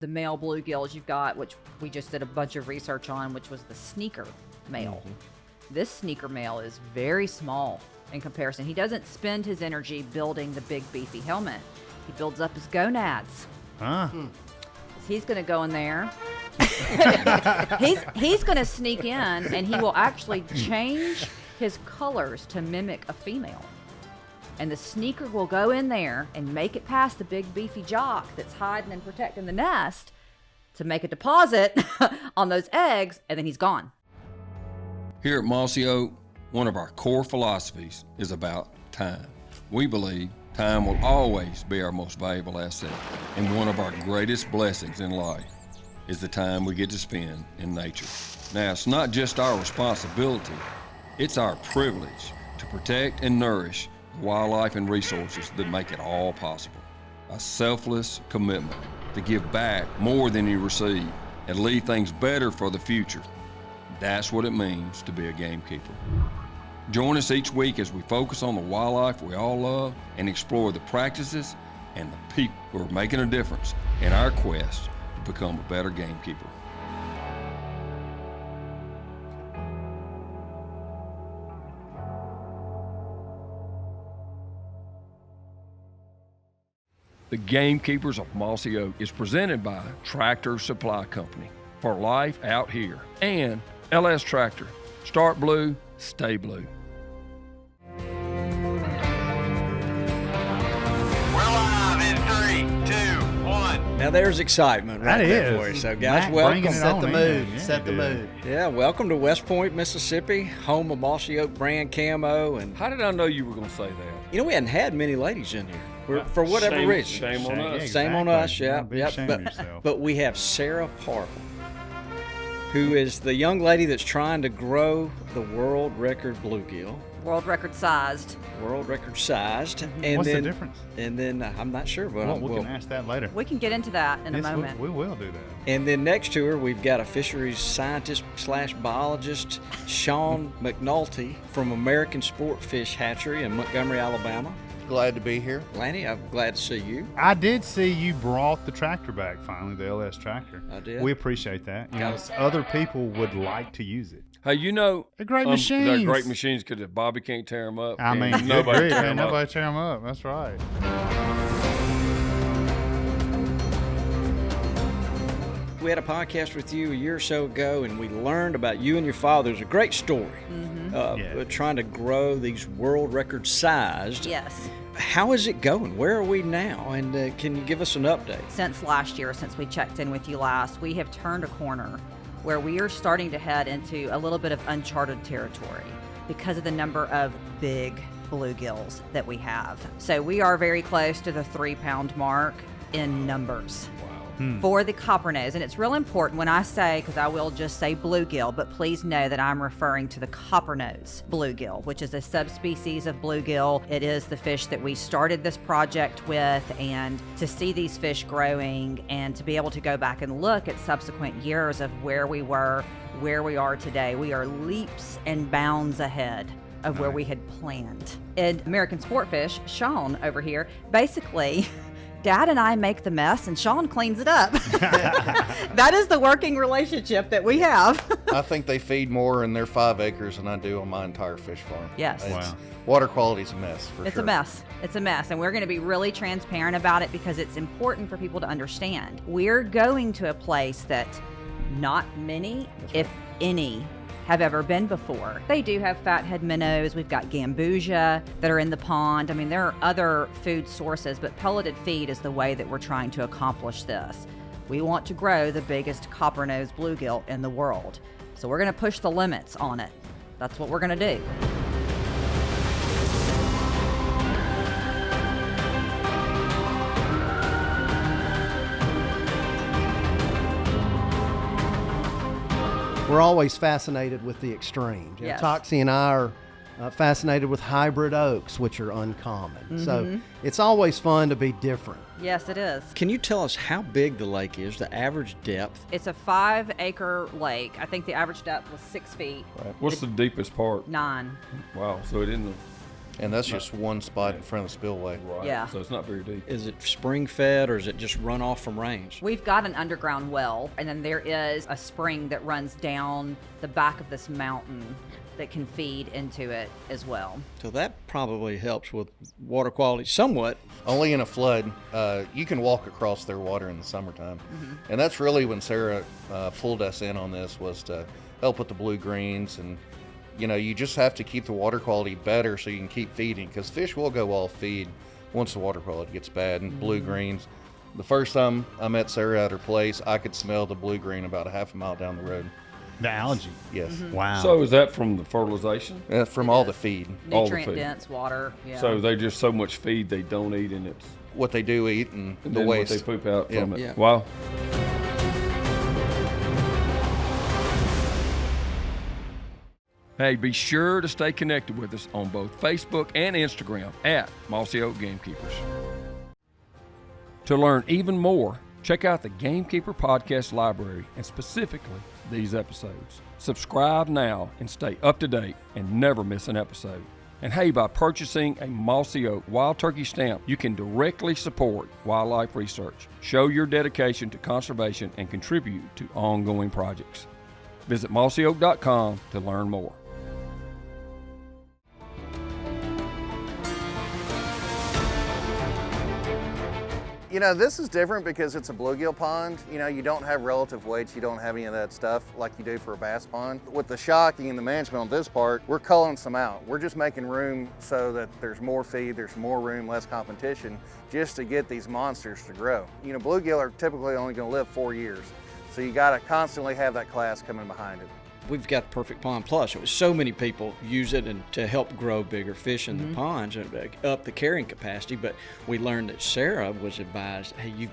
The male bluegills you've got, which we just did a bunch of research on, which was the sneaker male. This sneaker male is very small in comparison. He doesn't spend his energy building the big beefy helmet. He builds up his gonads. He's going to go in there. he's going to sneak in, and he will actually change his colors to mimic a female. And the sneaker will go in there and make it past the big beefy jock that's hiding and protecting the nest to make a deposit on those eggs, and then he's gone. Here at Mossy Oak, one of our core philosophies is about time. We believe time will always be our most valuable asset, and one of our greatest blessings in life is the time we get to spend in nature. Now, it's not just our responsibility, it's our privilege to protect and nourish the wildlife and resources that make it all possible. A selfless commitment to give back more than you receive and leave things better for the future. That's what it means to be a gamekeeper. Join us each week as we focus on the wildlife we all love and explore the practices and the people who are making a difference in our quest to become a better gamekeeper. The Gamekeepers of Mossy Oak is presented by Tractor Supply Company for life out here and LS Tractor. Start blue, stay blue. We're live in 3, 2, 1. Now there's excitement right That there is. for you. So guys, Mac welcome. bringing it Set on the in. mood. Yeah, Set the you did. mood. Yeah, welcome to West Point, Mississippi, home of Mossy Oak brand camo. And How did I know you were going to say that? you know, we hadn't had many ladies in here Yeah. for whatever Shame- reason. shame on us. Same on us, exactly. yeah. Don't be ashamed of yourself. But we have Sarah Parvin, who is the young lady that's trying to grow the world record bluegill, World record sized. world record sized. And What's then, the difference? And then I'm not sure, but Well, we can ask that later. We can get into that in a Yes, moment. we will do that. And then next to her, we've got a fisheries scientist / biologist, Sean McNulty from American Sport Fish Hatchery in Montgomery, Alabama. Glad to be here. Lanny, I'm glad to see you. I did see you brought the tractor back finally, the LS tractor. I did. We appreciate that. You know, Got it. other people would like to use it. Hey, you know, They're great they're machines. great machines because if Bobby can't tear them up, I mean, can't good nobody grief, tear ain't 'em up. nobody tear them up. That's right. We had a podcast with you a year or so ago, and we learned about you and your father. It's a great story. Yeah. Trying to grow these world record sized. Yes. How is it going? Where are we now? And can you give us an update? Since last year, since we checked in with you last, we have turned a corner where we are starting to head into a little bit of uncharted territory because of the number of big bluegills that we have. So we are very close to the 3-pound mark in numbers. For the coppernose. And it's real important when I say, because I will just say bluegill, but please know that I'm referring to the coppernose bluegill, which is a subspecies of bluegill. It is the fish that we started this project with, and to see these fish growing and to be able to go back and look at subsequent years of where we were, where we are today, we are leaps and bounds ahead of where we had planned. And American Sportfish, Sean over here, basically Dad and I make the mess and Sean cleans it up. That is the working relationship that we have. I think they feed more in their 5 acres than I do on my entire fish farm. Yes. It's- Wow. Water quality's a mess, for It's sure. a mess. It's a mess. And we're going to be really transparent about it because it's important for people to understand. We're going to a place that not many, if any, have ever been before. They do have fathead minnows. We've got gambusia that are in the pond. I mean, there are other food sources, but pelleted feed is the way that we're trying to accomplish this. We want to grow the biggest coppernose bluegill in the world. So we're going to push the limits on it. That's what we're going to do. We're always fascinated with the extremes. You know, Yes. Toxie and I are fascinated with hybrid oaks, which are uncommon. Mm-hmm. So it's always fun to be different. Yes, it is. Can you tell us how big the lake is, the average depth? It's a 5-acre lake. I think the average depth was 6 feet. What's the deepest part? 9. Wow, so it isn't And that's just one spot in front of the spillway. Right. Yeah. So it's not very deep. Is it spring fed or is it just run off from rains? We've got an underground well, and then there is a spring that runs down the back of this mountain that can feed into it as well. So that probably helps with water quality somewhat. Only in a flood, you can walk across their water in the summertime. And that's really when Sarah pulled us in on this, was to help with the blue greens. And, you know, you just have to keep the water quality better so you can keep feeding, because fish will go off feed once the water quality gets bad. And blue greens, the first time I met Sarah at her place, I could smell the blue green about a half a mile down the road. The algae. Yes. Wow. So is that from the fertilization? From all the feed. All the Nutrient feed. dense water. Yeah. So they just so much feed they don't eat, and it's What they do eat and the then waste. what they poop out from it. Yeah. Wow. Hey, be sure to stay connected with us on both Facebook and Instagram at Mossy Oak Gamekeepers. To learn even more, check out the Gamekeeper Podcast Library, and specifically these episodes. Subscribe now and stay up to date and never miss an episode. And hey, by purchasing a Mossy Oak Wild Turkey stamp, you can directly support wildlife research, show your dedication to conservation, and contribute to ongoing projects. Visit mossyoak.com to learn more. You know, this is different because it's a bluegill pond. You know, you don't have relative weights, you don't have any of that stuff like you do for a bass pond. With the shocking and the management on this part, we're culling some out. We're just making room so that there's more feed, there's more room, less competition, just to get these monsters to grow. You know, bluegill are typically only gonna live 4 years, so you gotta constantly have that class coming behind it. We've got the Perfect Pond Plus. So many people use it and to help grow bigger fish in the ponds and up the carrying capacity. But we learned that Sarah was advised, hey, you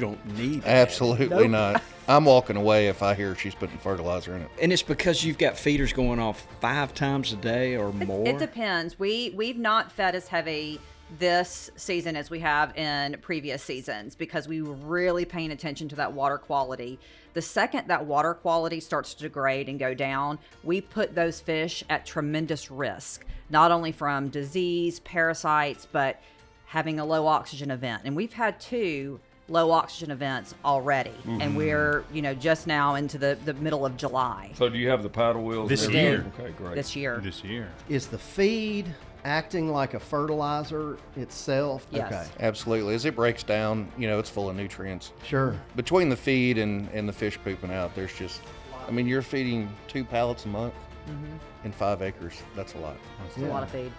don't need that. Absolutely not. I'm walking away if I hear she's putting fertilizer in it. And it's because you've got feeders going off 5 times a day or more. It depends. We've not fed as heavy this season as we have in previous seasons because we were really paying attention to that water quality. The second that water quality starts to degrade and go down, we put those fish at tremendous risk, not only from disease, parasites, but having a low oxygen event. And we've had 2 low oxygen events already, and we're just now into the middle of July So do you have the paddle wheels? This and year. everything? Okay, great. this year. This year. Is the feed acting like a fertilizer itself? Yes. Okay. Absolutely. As it breaks down, you know, it's full of nutrients. Sure. Between the feed and the fish pooping out, there's just, I mean, you're feeding 2 pallets a month in 5 acres. That's a lot. It's a lot of feed.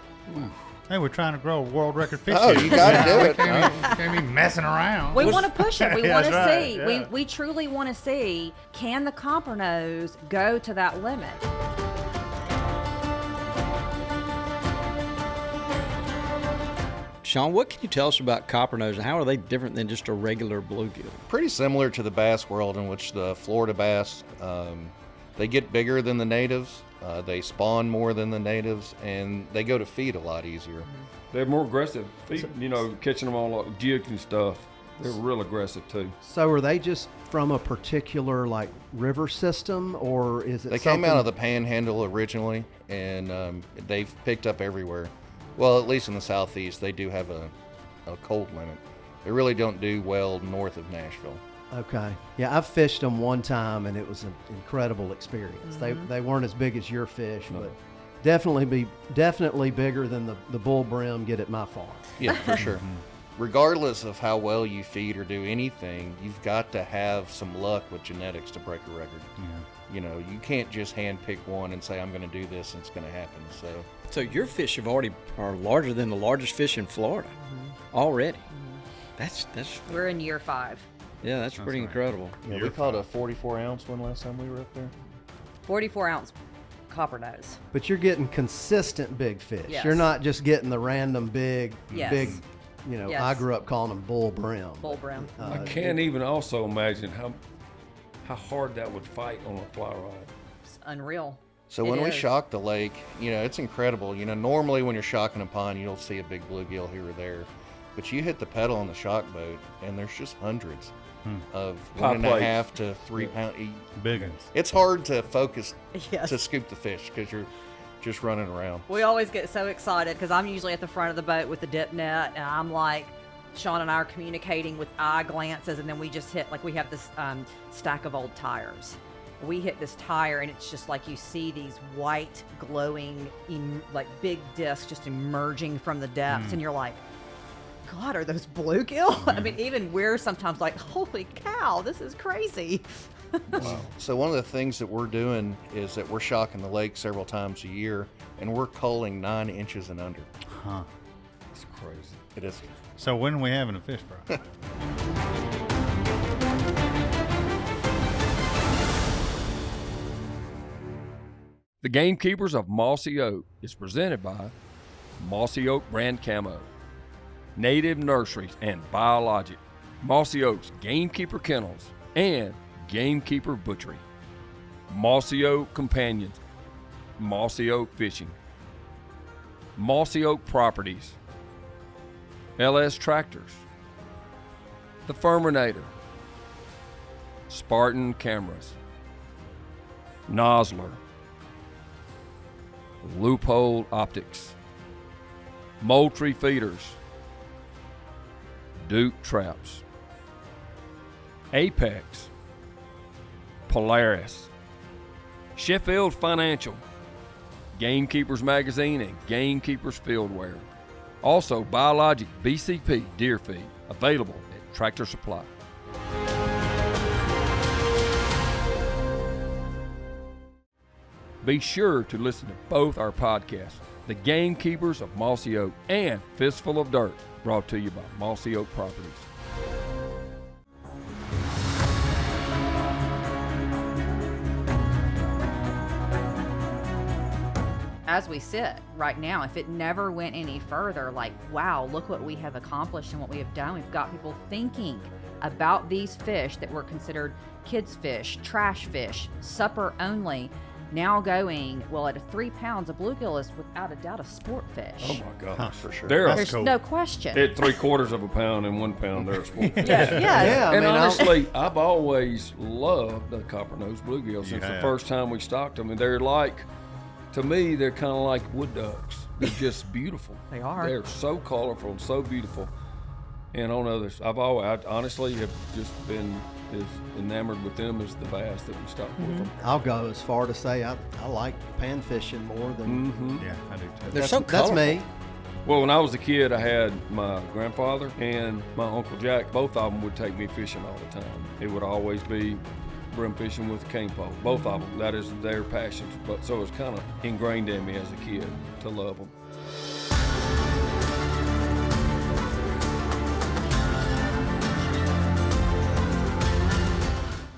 Hey, we're trying to grow a world record fish. Oh, here. you got to do it. Can't be messing around. We want to push it. We Yeah, want to that's right, see. yeah. We truly want to see, can the copper nose go to that limit? Sean, what can you tell us about coppernose and how are they different than just a regular bluegill? Pretty similar to the bass world, in which the Florida bass, they get bigger than the natives, they spawn more than the natives, and they go to feed a lot easier. They're more aggressive. Catching them on like jigs and stuff. They're real aggressive too. So are they just from a particular like river system, or is it They came out of the Panhandle originally, and they've picked up everywhere. Well, at least in the southeast, they do have a cold limit. They really don't do well north of Nashville. Okay. Yeah, I've fished them one time, and it was an incredible experience. They weren't as big as your fish, but definitely bigger than the bull brim get at my farm. Yeah, for sure. Regardless of how well you feed or do anything, you've got to have some luck with genetics to break a record. Yeah. You know, you can't just hand pick one and say, I'm going to do this and it's going to happen. So your fish are larger than the largest fish in Florida already. That's We're in year 5. that's pretty incredible. Yeah, we caught a 44-ounce one last time we were up there. 44-ounce copper nose. But you're getting consistent big fish. Yes. You're not just getting the random big. Yes. Yes. I grew up calling them bull brim. Bull brim. I can't even also imagine how hard that would fight on a fly rod. It's unreal. So It when we is. shock the lake, you know, it's incredible. You know, normally when you're shocking a pond, you'll see a big bluegill here or there. But you hit the pedal on the shock boat, and there's just hundreds of High 1.5 to 3 pound. Big ones. It's hard to focus Yes. to scoop the fish because you're just running around. We always get so excited because I'm usually at the front of the boat with the dip net, and I'm like, Sean and I are communicating with eye glances, and then we just hit, like, we have this stack of old tires. We hit this tire, and it's just like you see these white, glowing, like big discs just emerging from the depths, and you're like, God, are those bluegill? I mean, even we're sometimes like, holy cow, this is crazy. Wow. So one of the things that we're doing is that we're shocking the lake several times a year, and we're culling 9 inches and under. Huh. It's crazy. It is. So when are we having a fish fry? The Gamekeepers of Mossy Oak is presented by Mossy Oak Brand Camo, Native Nurseries and Biologic, Mossy Oak's Gamekeeper Kennels, and Gamekeeper Butchery, Mossy Oak Companions, Mossy Oak Fishing, Mossy Oak Properties, LS Tractors, The Firminator, Spartan Cameras, Nosler, Loophole Optics, Moultrie Feeders, Duke Traps, Apex, Polaris, Sheffield Financial, Gamekeepers Magazine, and Gamekeepers Fieldwear. Also, Biologic BCP Deer Feed, available at Tractor Supply. Be sure to listen to both our podcasts, The Gamekeepers of Mossy Oak and Fistful of Dirt, brought to you by Mossy Oak Properties. As we sit right now, if it never went any further, like, wow, look what we have accomplished and what we have done. We've got people thinking about these fish that were considered kids' fish, trash fish, supper only, now going, well, at 3 pounds, a bluegill is without a doubt a sport fish. Oh my gosh, for sure. They're There's cool. no question. at 3/4 of a pound and 1 pound. They're a sport fish. Yeah. Yeah, I And mean, honestly, I've always loved the copper-nosed bluegill since the have. first time we stocked them. And they're like, to me, they're kind of like wood ducks. They're just beautiful. They are. They're so colorful and so beautiful. And on others, I honestly have just been as enamored with them as the bass that we stocked with them. I'll go as far to say I like pan fishing more than Yeah, I do too. They're so that's colorful. me. Well, when I was a kid, I had my grandfather and my Uncle Jack. Both of them would take me fishing all the time. It would always be brim fishing with a cane pole. Both of them. That is their passions. But so it's kind of ingrained in me as a kid to love them.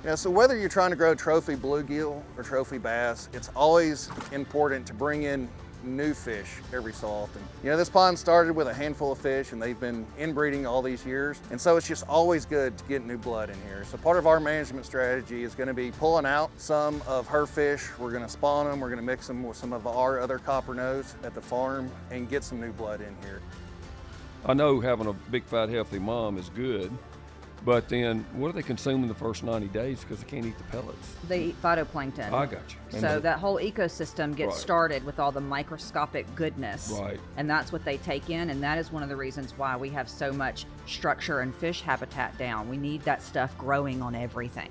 Yeah, so whether you're trying to grow trophy bluegill or trophy bass, it's always important to bring in new fish every so often. You know, this pond started with a handful of fish and they've been inbreeding all these years. And so it's just always good to get new blood in here. So part of our management strategy is going to be pulling out some of her fish. We're going to spawn them. We're going to mix them with some of our other copper nose at the farm and get some new blood in here. I know having a big, fat, healthy mom is good, but then what do they consume in the first 90 days because they can't eat the pellets? They eat phytoplankton. I got you. And So the- that whole ecosystem gets Right. started with all the microscopic goodness. Right. And that's what they take in, and that is one of the reasons why we have so much structure and fish habitat down. We need that stuff growing on everything.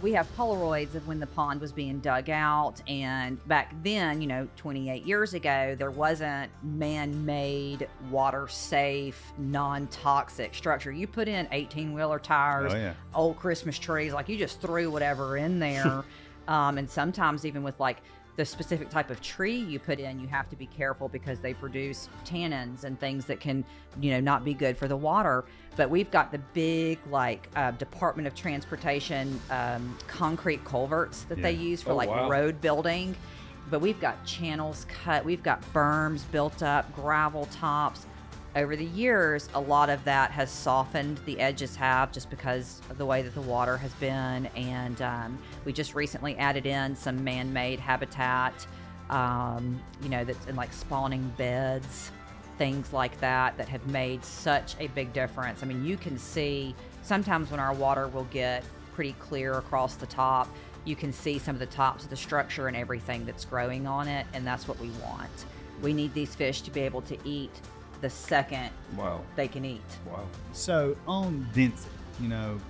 We have Polaroids of when the pond was being dug out, and back then, 28 years ago, there wasn't man-made, water-safe, non-toxic structure. You put in 18-wheeler tires, Oh, yeah. old Christmas trees, like you just threw whatever in there. And sometimes even with like the specific type of tree you put in, you have to be careful because they produce tannins and things that can, not be good for the water. But we've got the big, Department of Transportation concrete culverts that they Yeah. use for Oh, wow. road building. But we've got channels cut, we've got berms built up, gravel tops. Over the years, a lot of that has softened, the edges have, just because of the way that the water has been. And we just recently added in some man-made habitat, that's in like spawning beds, things like that have made such a big difference. I mean, you can see sometimes when our water will get pretty clear across the top, you can see some of the tops of the structure and everything that's growing on it, and that's what we want. We need these fish to be able to eat the second Wow. they can eat. Wow. So on density,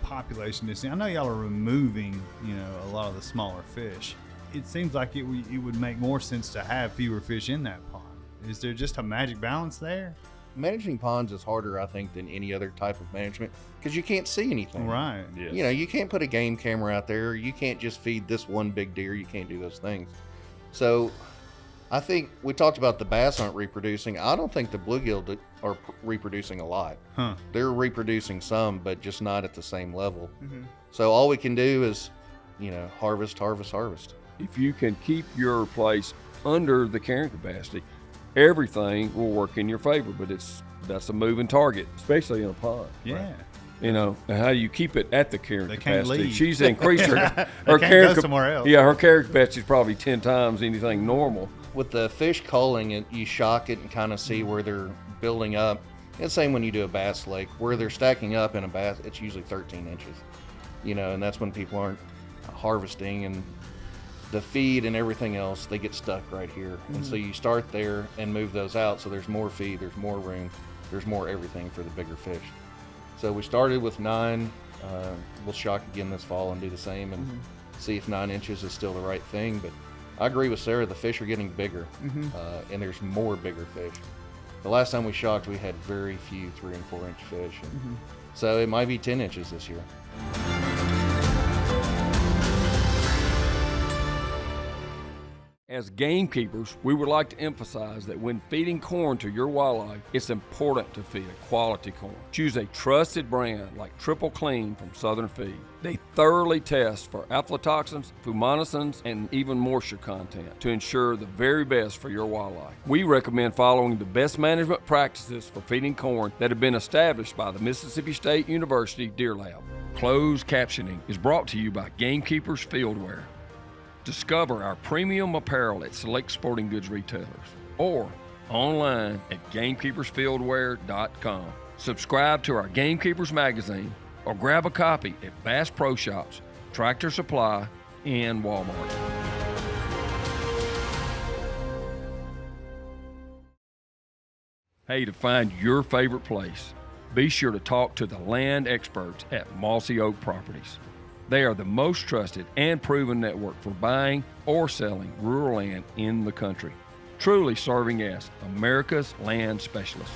population density, I know y'all are removing, a lot of the smaller fish. It seems like it would make more sense to have fewer fish in that pond. Is there just a magic balance there? Managing ponds is harder, I think, than any other type of management because you can't see anything. Right. Yes. You can't put a game camera out there. You can't just feed this one big deer. You can't do those things. So I think we talked about the bass aren't reproducing. I don't think the bluegill are reproducing a lot. Huh. They're reproducing some, but just not at the same level. So all we can do is, harvest. If you can keep your place under the carrying capacity, everything will work in your favor, but that's a moving target, especially in a pond. Yeah. And how you keep it at the carrying They can't capacity. leave. She's increased her They can't carrying go somewhere else. Yeah, her carrying capacity is probably 10 times anything normal. With the fish culling, you shock it and kind of see where they're building up. And same when you do a bass lake, where they're stacking up in a bass, it's usually 13 inches. And that's when people aren't harvesting, and the feed and everything else, they get stuck right here. And so you start there and move those out, so there's more feed, there's more room, there's more everything for the bigger fish. So we started with 9. We'll shock again this fall and do the same and see if 9 inches is still the right thing. But I agree with Sarah, the fish are getting bigger, and there's more bigger fish. The last time we shocked, we had very few 3 and 4 inch fish. And so it might be 10 inches this year. As gamekeepers, we would like to emphasize that when feeding corn to your wildlife, it's important to feed a quality corn. Choose a trusted brand like Triple Clean from Southern Feed. They thoroughly test for aflatoxins, fumonisin, and even moisture content to ensure the very best for your wildlife. We recommend following the best management practices for feeding corn that have been established by the Mississippi State University Deer Lab. Closed captioning is brought to you by Gamekeepers Fieldwear. Discover our premium apparel at select sporting goods retailers or online at gamekeepersfieldwear.com. Subscribe to our Gamekeepers magazine or grab a copy at Bass Pro Shops, Tractor Supply, and Walmart. Hey, to find your favorite place, be sure to talk to the land experts at Mossy Oak Properties. They are the most trusted and proven network for buying or selling rural land in the country, truly serving as America's land specialist.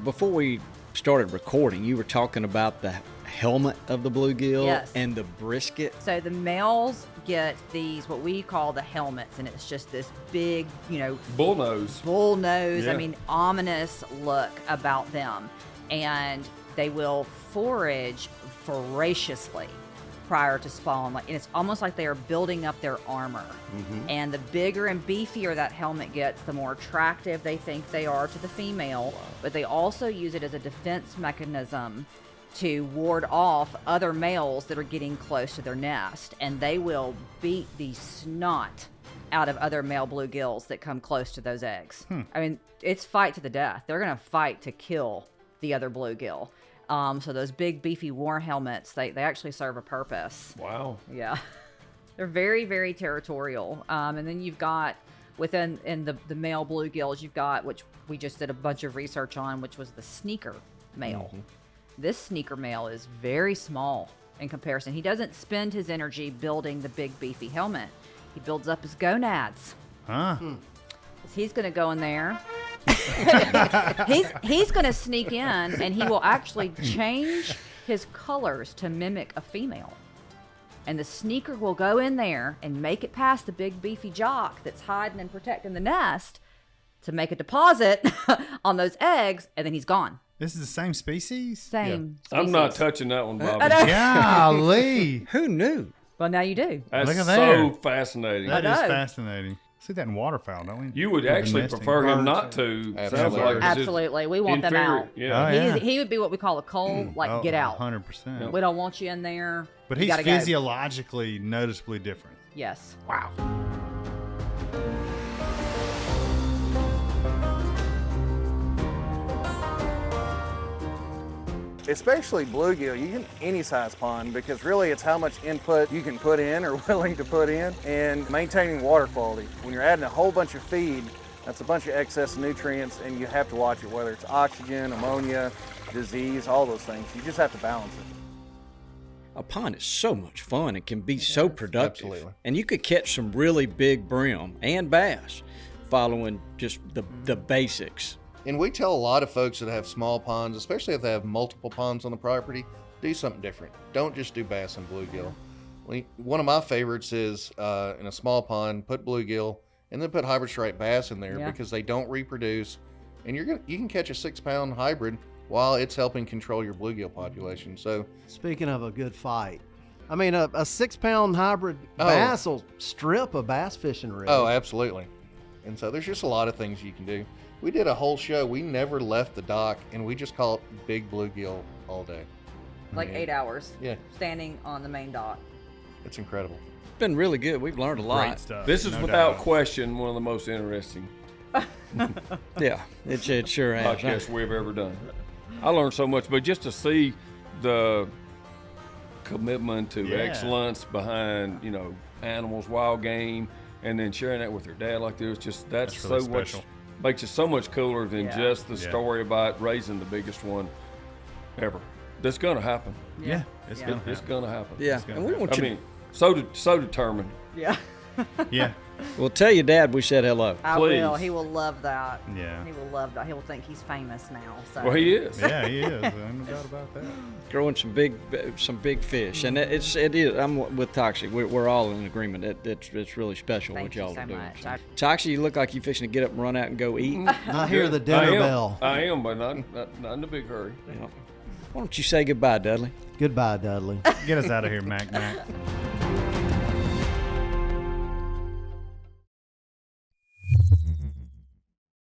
Before we started recording, you were talking about the helmet of the bluegill Yes. and the brisket. So the males get these, what we call the helmets, and it's just this big, Bull nose. bull nose, Yeah. ominous look about them. And they will forage voraciously prior to spawn. And it's almost like they are building up their armor. And the bigger and beefier that helmet gets, the more attractive they think they are to the female. But they also use it as a defense mechanism to ward off other males that are getting close to their nest. And they will beat the snot out of other male bluegills that come close to those eggs. It's fight to the death. They're going to fight to kill the other bluegill. So those big beefy war helmets, they actually serve a purpose. Wow. Yeah. They're very, very territorial. And then you've got within the male bluegills, you've got, which we just did a bunch of research on, which was the sneaker male. This sneaker male is very small in comparison. He doesn't spend his energy building the big beefy helmet. He builds up his gonads. Huh? He's going to go in there. he's going to sneak in, and he will actually change his colors to mimic a female. And the sneaker will go in there and make it past the big beefy jock that's hiding and protecting the nest to make a deposit on those eggs, and then he's gone. This is the same species? Same. I'm not species. touching that one, Bobby. I know. Golly. Who knew? Well, now you do. That's Look at so there. fascinating. That is know. fascinating. See that in waterfowl, don't we? You would actually Domestic prefer him birds. not to. Sounds Absolutely. like it's just Absolutely. We want them inferior. out. Yeah. Oh, yeah. He would be what we call a coal, like get out. 100%. We don't want you in there. But You he's gotta go. physiologically noticeably different. Yes. Wow. especially bluegill, you can any size pond because really it's how much input you can put in or willing to put in and maintaining water quality. When you're adding a whole bunch of feed, that's a bunch of excess nutrients and you have to watch it, whether it's oxygen, ammonia, disease, all those things. You just have to balance it. A pond is so much fun. It can be so productive. Absolutely. And you could catch some really big brim and bass following just the basics. And we tell a lot of folks that have small ponds, especially if they have multiple ponds on the property, do something different. Don't just do bass and bluegill. One of my favorites is in a small pond, put bluegill and then put hybrid striped bass in there because they don't reproduce. And you can catch a 6-pound hybrid while it's helping control your bluegill population. So Speaking of a good fight, I mean, a 6-pound hybrid bass will strip a bass fishing rig. Oh, absolutely. And so there's just a lot of things you can do. We did a whole show. We never left the dock, and we just caught big bluegill all day. Like 8 hours. Yeah. Standing on the main dock. It's incredible. It's been really good. We've learned a lot. Great stuff. This is no without doubt. question one of the most interesting Yeah, it sure has. podcasts we've ever done. I learned so much, but just to see the commitment to Yeah. excellence behind, animals, wild game, and then sharing that with their dad like this, that's really so much, special. makes it so much cooler than Yeah. just the Yeah. story about raising the biggest one ever. That's gonna happen. Yeah, it's Yeah. gonna It's happen. gonna happen. Yeah, gonna and we want I you. mean, so determined. Yeah. Yeah, Well, tell your dad we said hello. I will. Please. He will love that. Yeah. He will love that. He will think he's famous now. So. Well, he is. yeah, he is. No doubt about that. Growing some big fish, and it is. I'm with Toxic. We're all in agreement. It's really special Thank what you y'all so are doing. much. I- Toxic, you look like you fixing to get up and run out and go eat. I hear the I dinner am. bell. I am, but not in a big hurry. You know. Why don't you say goodbye, Dudley? Goodbye, Dudley. Get us out of here, Mac.